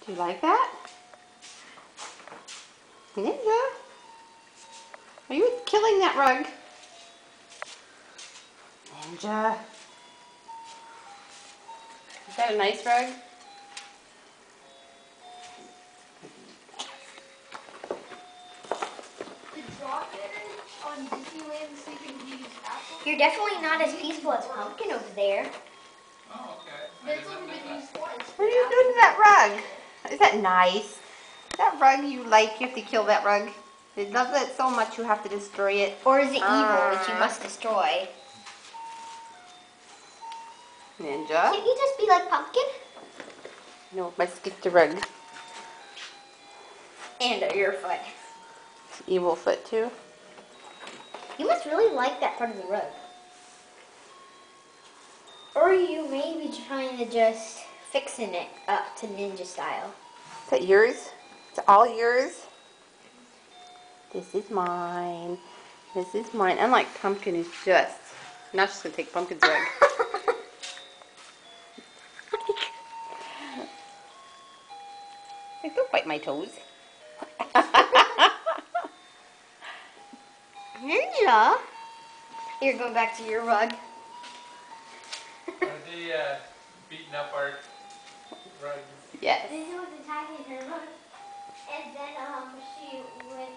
You like that? Ninja? Are you killing that rug? Ninja. Is that a nice rug? On Disneyland Sleeping Beauty's castle. You're definitely not as peaceful as Pumpkin over there. Oh, okay. It's only been used twice. What are you doing to that rug? Is that nice? That rug you like, you have to kill that rug. It loves it so much you have to destroy it. Or is it evil, which you must destroy? Ninja? Can't you just be like Pumpkin? No, let's get the rug. And your foot. It's evil foot too. You must really like that part of the rug. Or you may be trying to just fixing it up to ninja style. Is that yours? It's all yours? This is mine. This is mine. Unlike Pumpkin, who's just... Now she's going to take Pumpkin's rug. Like, don't bite my toes. Ninja? You're going back to your rug. Are they beating up our rugs? Yes. Ninja was attacking her rug. And then she went